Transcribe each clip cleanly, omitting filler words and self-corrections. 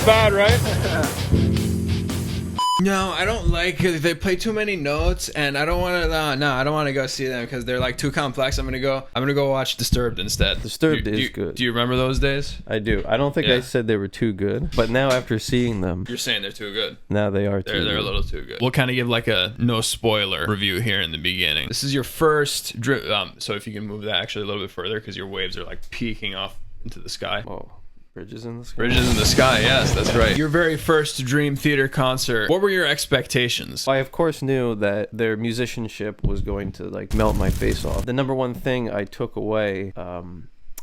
Not bad, right? No, I don't like they play too many notes, and I don't want to. I don't want to go see them because they're like too complex. I'm gonna go watch Disturbed instead. Disturbed is good. Do you remember those days? I do. I don't think I said they were too good, but now after seeing them, you're saying they're too good. Now they are too. They're a little too good. We'll kind of give like a no spoiler review here in the beginning. This is your first so if you can move that actually a little bit further because your waves are like peeking off into the sky. Whoa. Bridges in the Sky? Bridges in the Sky, yes, that's right. Your very first Dream Theater concert, what were your expectations? I, of course, knew that their musicianship was going to, like, melt my face off. The number one thing I took away,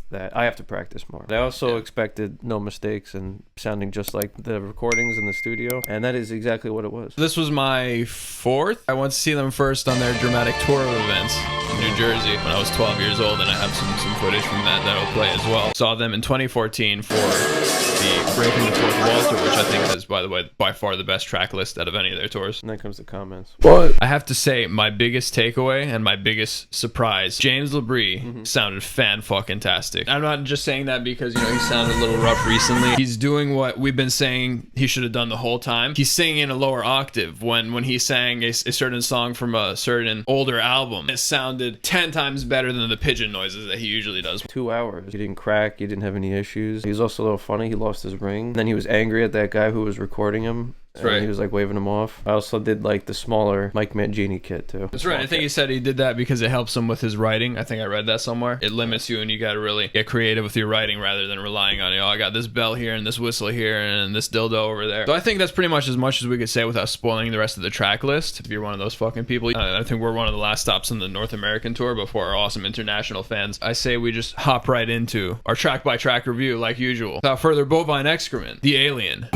that I have to practice more. I also expected no mistakes and sounding just like the recordings in the studio, and that is exactly what it was. This was my fourth. I went to see them first on their dramatic tour of events in New Jersey when I was 12 years old, and I have some footage from that I'll play as well. Saw them in 2014 for the Breaking the Fourth Wall tour, which I think is, by the way, by far the best track list out of any of their tours. And then comes the comments. What? I have to say, my biggest takeaway and my biggest surprise, James LaBrie sounded fan-fucking-tastic. I'm not just saying that because, you know, he sounded a little rough recently. He's doing what we've been saying he should have done the whole time. He's singing in a lower octave. When he sang a certain song from a certain older album, it sounded 10 times better than the pigeon noises that he usually does. 2 hours. He didn't crack. He didn't have any issues. He was also a little funny. He lost his ring. Then he was angry at that guy who was recording him. Right. He was like waving him off. I also did like the smaller Mike Mangini kit too. That's right. I think he said he did that because it helps him with his writing. I think I read that somewhere. It limits you and you got to really get creative with your writing rather than relying on, you know, I got this bell here and this whistle here and this dildo over there. So I think that's pretty much as we could say without spoiling the rest of the track list. If you're one of those fucking people, I think we're one of the last stops on the North American tour before our awesome international fans. I say we just hop right into our track by track review like usual. Without further bovine excrement, The Alien.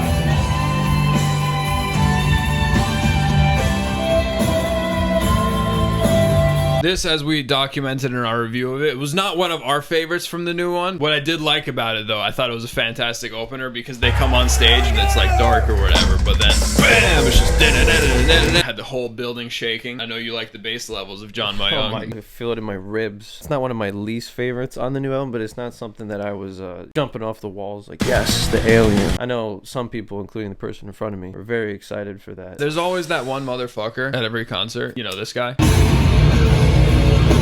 This, as we documented in our review of it, was not one of our favorites from the new one. What I did like about it, though, I thought it was a fantastic opener because they come on stage and it's like dark or whatever, but then, bam, it's just had the whole building shaking. I know you like the bass levels of John Myung. I can feel it in my ribs. It's not one of my least favorites on the new album, but it's not something that I was jumping off the walls like, yes, the Alien. I know some people, including the person in front of me, were very excited for that. There's always that one motherfucker at every concert. You know, this guy.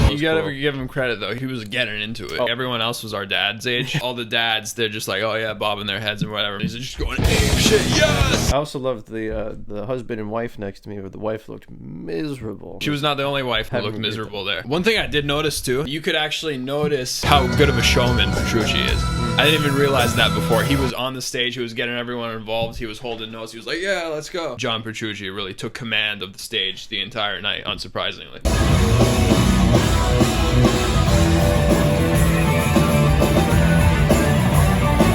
You gotta give him credit though. He was getting into it. Everyone else was our dad's age. All the dads, they're just like, oh yeah, bobbing their heads and whatever. He's just going, hey, shit, yes. I also loved the husband and wife next to me, where the wife looked miserable. She was not the only wife who looked miserable there. One thing I did notice too, you could actually notice how good of a showman Petrucci is. I didn't even realize that before. He was on the stage. He was getting everyone involved. He was holding notes. He was like, yeah, let's go. John Petrucci really took command of the stage the entire night, unsurprisingly.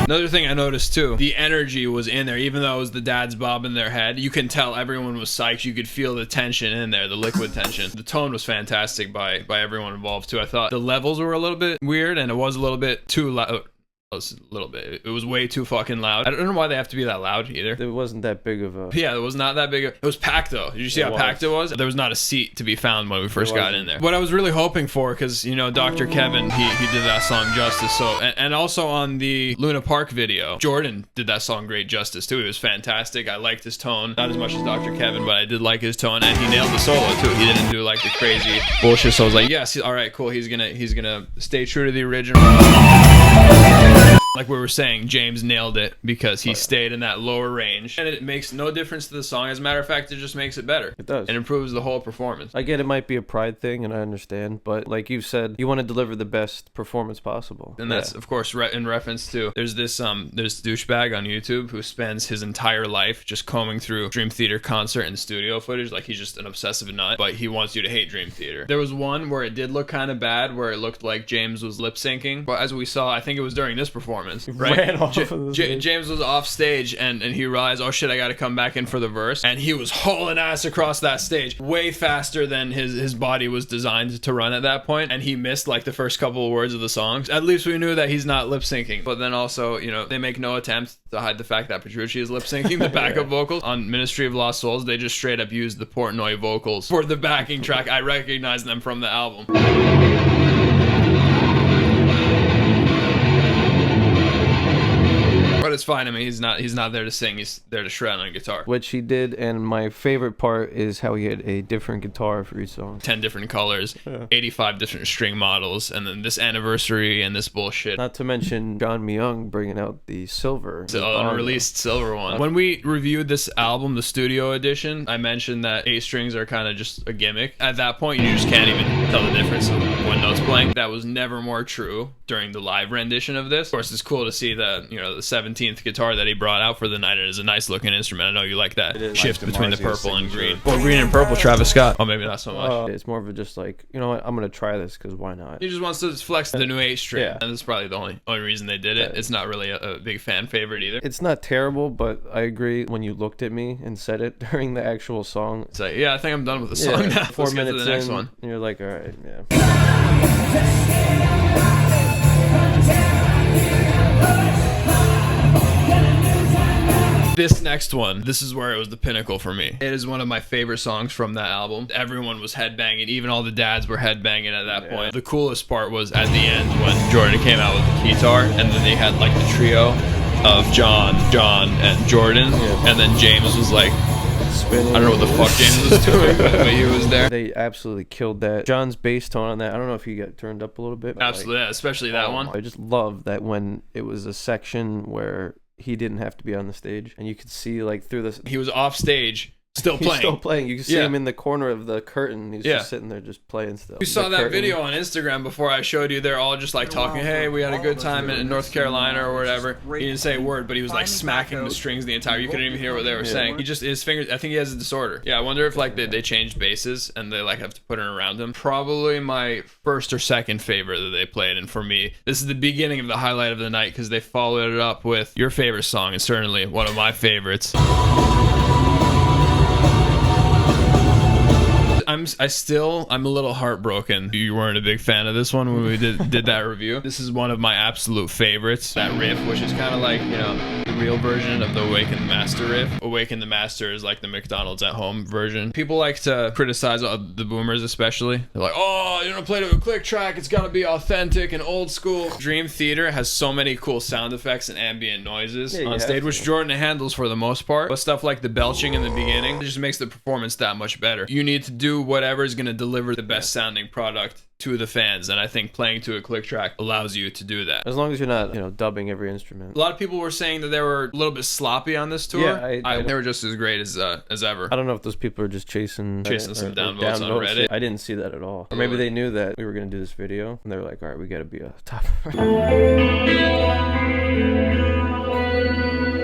Another thing I noticed too, the energy was in there. Even though it was the dads bobbing their head, you can tell everyone was psyched. You could feel the tension in there, the liquid tension. The tone was fantastic by everyone involved too. I thought the levels were a little bit weird and it was a little bit too loud. A little bit. It was way too fucking loud. I don't know why they have to be that loud either. It wasn't that big of a... Yeah, it was not that big. It was packed though. Did you see how packed it was? There was not a seat to be found when we first got in there. What I was really hoping for, because, you know, Dr. Kevin, he did that song justice. So, and also on the Luna Park video, Jordan did that song great justice too. It was fantastic. I liked his tone. Not as much as Dr. Kevin, but I did like his tone. And he nailed the solo too. He didn't do like the crazy bullshit. So I was like, yes, all right, cool. He's gonna stay true to the original. Like we were saying, James nailed it because he stayed in that lower range. And it makes no difference to the song. As a matter of fact, it just makes it better. It does. It improves the whole performance. I get it might be a pride thing, and I understand. But like you said, you want to deliver the best performance possible. And that's, of course, in reference to, there's this douchebag on YouTube who spends his entire life just combing through Dream Theater concert and studio footage. Like he's just an obsessive nut, but he wants you to hate Dream Theater. There was one where it did look kind of bad, where it looked like James was lip syncing. But as we saw, I think it was during this performance. Right? James was off stage and he realized, oh shit, I gotta come back in for the verse, and he was hauling ass across that stage way faster than his body was designed to run at that point, and he missed like the first couple of words of the songs. At least we knew that he's not lip syncing. But then also, you know, they make no attempt to hide the fact that Petrucci is lip syncing the backup vocals. On Ministry of Lost Souls, they just straight up used the Portnoy vocals for the backing track. I recognize them from the album. it's fine. I mean, he's not there to sing. He's there to shred on a guitar. Which he did, and my favorite part is how he had a different guitar for each song. 10 different colors, 85 different string models, and then this anniversary and this bullshit. Not to mention John Myung bringing out the silver. The unreleased silver one. When we reviewed this album, the studio edition, I mentioned that 8 strings are kind of just a gimmick. At that point, you just can't even tell the difference of one note's playing. That was never more true during the live rendition of this. Of course, it's cool to see the 17th guitar that he brought out for the night. It is a nice looking instrument. I know you like that shift like between the Dimarzio purple and green. signature. Well, green and purple, Travis Scott. Oh, maybe not so much. It's more of a just like, you know what, I'm gonna try this because why not? He just wants to flex the new 8 string, Yeah. and that's probably the only reason they did it. It's not really a big fan favorite either. It's not terrible, but I agree when you looked at me and said it during the actual song. It's like, yeah, I think I'm done with the song now. 4 Let's get minutes to the next in, one. and you're like, all right, yeah. This next one, this is where it was the pinnacle for me. It is one of my favorite songs from that album. Everyone was headbanging. Even all the dads were headbanging at that point. The coolest part was at the end when Jordan came out with the guitar, and then they had like the trio of John, and Jordan, and then James was like, Spinning. I don't know what the fuck James was doing, but he was there. They absolutely killed that. John's bass tone on that, I don't know if he got turned up a little bit. But Absolutely, yeah, especially that one. I just love that when it was a section where he didn't have to be on the stage, and you could see like through this. He was off stage, still He's playing. still playing. You can see him in the corner of the curtain. He's Yeah. just sitting there just playing still. You saw The that curtain. video on Instagram before I showed you. They're all just like talking, hey, we had a good time in North Carolina or whatever. He didn't say a word, but he was like smacking the strings the entire. You couldn't even hear what they were saying. He just, his fingers, I think he has a disorder. Yeah, I wonder if like they changed basses and they like have to put it around him. Probably my first or second favorite that they played. And for me, this is the beginning of the highlight of the night because they followed it up with your favorite song and certainly one of my favorites. I'm a little heartbroken. You weren't a big fan of this one when we did that review. This is one of my absolute favorites. That riff, which is kind of like, the real version of the Awaken the Master riff. Awaken the Master is like the McDonald's at home version. People like to criticize the boomers especially. They're like, oh, play to a click track. It's gotta be authentic and old school. Dream Theater has so many cool sound effects and ambient noises on stage, which Jordan handles for the most part. But stuff like the belching in the beginning, it just makes the performance that much better. You need to do whatever is going to deliver the best sounding product to the fans, and I think playing to a click track allows you to do that. As long as you're not, dubbing every instrument. A lot of people were saying that they were a little bit sloppy on this tour. Yeah, they were just as great as ever. I don't know if those people are just chasing some downvotes on Reddit. I didn't see that at all. Or maybe they knew that we were going to do this video, and they were like, all right, we got to be a top.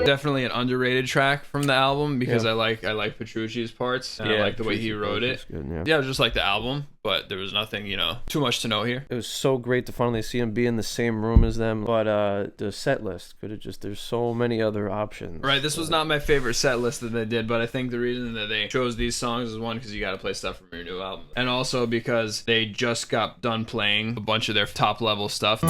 Definitely an underrated track from the album because I like Petrucci's parts and I like the way he wrote it. Good, it was just like the album, but there was nothing, too much to know here. It was so great to finally see him be in the same room as them, but the set list could have there's so many other options. Right, this was not my favorite set list that they did, but I think the reason that they chose these songs is one, because you got to play stuff from your new album, and also because they just got done playing a bunch of their top level stuff.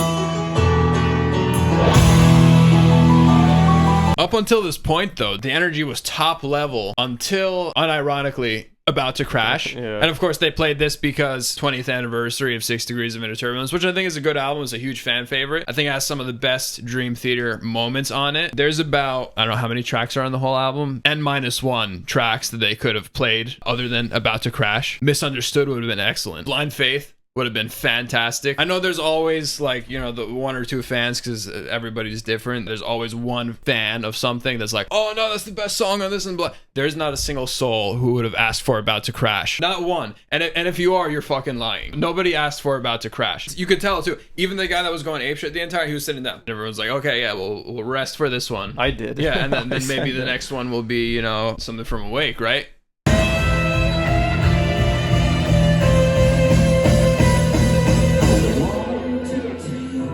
Up until this point, though, the energy was top level until, unironically, About to Crash. And of course, they played this because 20th anniversary of 6 Degrees of Inner Turbulence, which I think is a good album. It's a huge fan favorite. I think it has some of the best Dream Theater moments on it. There's about, I don't know how many tracks are on the whole album, N-1 tracks that they could have played other than About to Crash. Misunderstood would have been excellent. Blind Faith would have been fantastic. I know there's always the one or two fans because everybody's different. There's always one fan of something that's like, oh no, that's the best song on this and blah. There's not a single soul who would have asked for About to Crash. Not one. And if you are, you're fucking lying. Nobody asked for About to Crash. You could tell too. Even the guy that was going apeshit the entire, he was sitting down. Everyone's like, okay, yeah, we'll rest for this one. I did. Yeah, and then maybe the next one will be, something from Awake, right?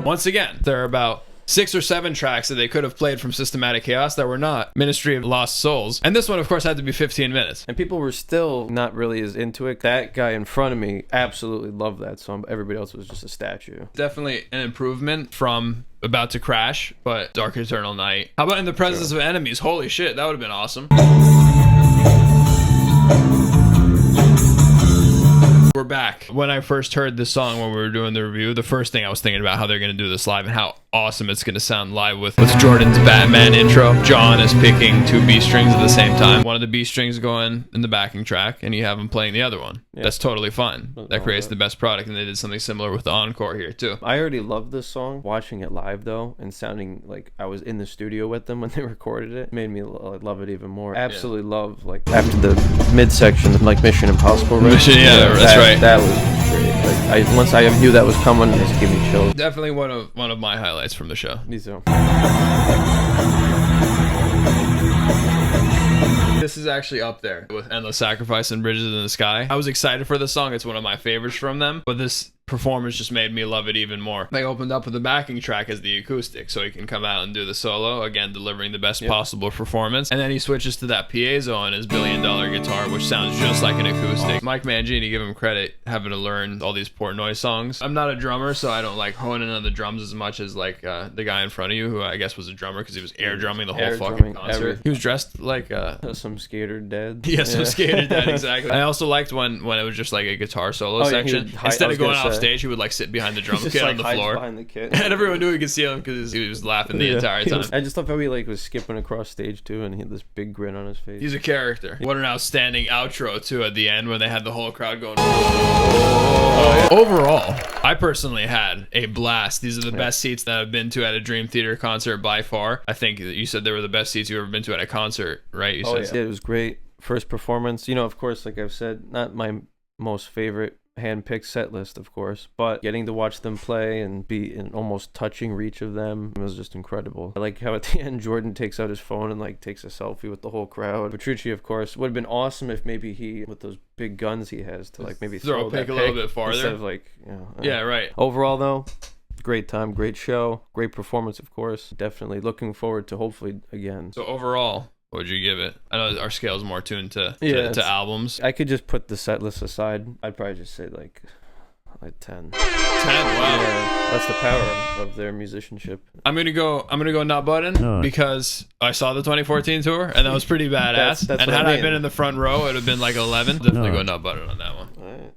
Once again, there are about 6 or 7 tracks that they could have played from Systematic Chaos that were not Ministry of Lost Souls. And this one, of course, had to be 15 minutes. And people were still not really as into it. That guy in front of me absolutely loved that song. Everybody else was just a statue. Definitely an improvement from About to Crash, but Dark Eternal Night. How about In the Presence of Enemies? Holy shit, that would have been awesome. We're back. When I first heard this song when we were doing the review, the first thing I was thinking about how they're going to do this live and how awesome it's gonna sound live with Jordan's Batman intro. John is picking 2 B strings at the same time. One of the B strings going in the backing track, and you have him playing the other one. Yeah. That's totally fine. That creates the best product, and they did something similar with the Encore here too. I already love this song. Watching it live though, and sounding like I was in the studio with them when they recorded it, made me love it even more. Absolutely love, like after the midsection, like Mission Impossible. That's right. That was great. Like once I knew that was coming, it just gave me chills. Definitely one of my highlights from the show. Me too. This is actually up there with Endless Sacrifice and Bridges in the Sky. I was excited for this song. It's one of my favorites from them, but this performance just made me love it even more. They opened up with the backing track as the acoustic, so he can come out and do the solo, again delivering the best possible performance. And then he switches to that piezo on his $1 billion guitar, which sounds just like an acoustic. Mike Mangini, give him credit, having to learn all these Portnoy songs. I'm not a drummer, so I don't like hone in on the drums as much as like the guy in front of you, who I guess was a drummer because he was air drumming the whole fucking concert. He was dressed like some skater dad. Yeah, some skater dad, exactly. I also liked when it was just like a guitar solo section. Instead of going off stage, he would like sit behind the drum kit on the floor, behind the kit. And everyone knew he could see him because he was laughing the entire time. I just thought how he like was skipping across stage too, and he had this big grin on his face. He's a character. What an outstanding outro too at the end when they had the whole crowd going. Overall, I personally had a blast. These are the best seats that I've been to at a Dream Theater concert by far. I think you said they were the best seats you've ever been to at a concert, right? You said it was great. First performance, of course, like I've said, not my most favorite hand-picked set list, of course, but getting to watch them play and be in almost touching reach of them was just incredible. I like how at the end Jordan takes out his phone and like takes a selfie with the whole crowd. Petrucci, of course, would have been awesome if maybe he, with those big guns he has, to like maybe throw a peg a little bit farther instead of like yeah, right. Overall though, great time, great show, great performance, of course. Definitely looking forward to hopefully again. So overall, what would you give it? I know our scale's more tuned to albums. I could just put the set list aside. I'd probably just say like 10. 10, wow. Yeah, that's the power of their musicianship. I'm gonna go Not Button because I saw the 2014 tour and that was pretty badass. That's and had I been in the front row, it would have been like 11. Definitely go Not Button on that one. All right.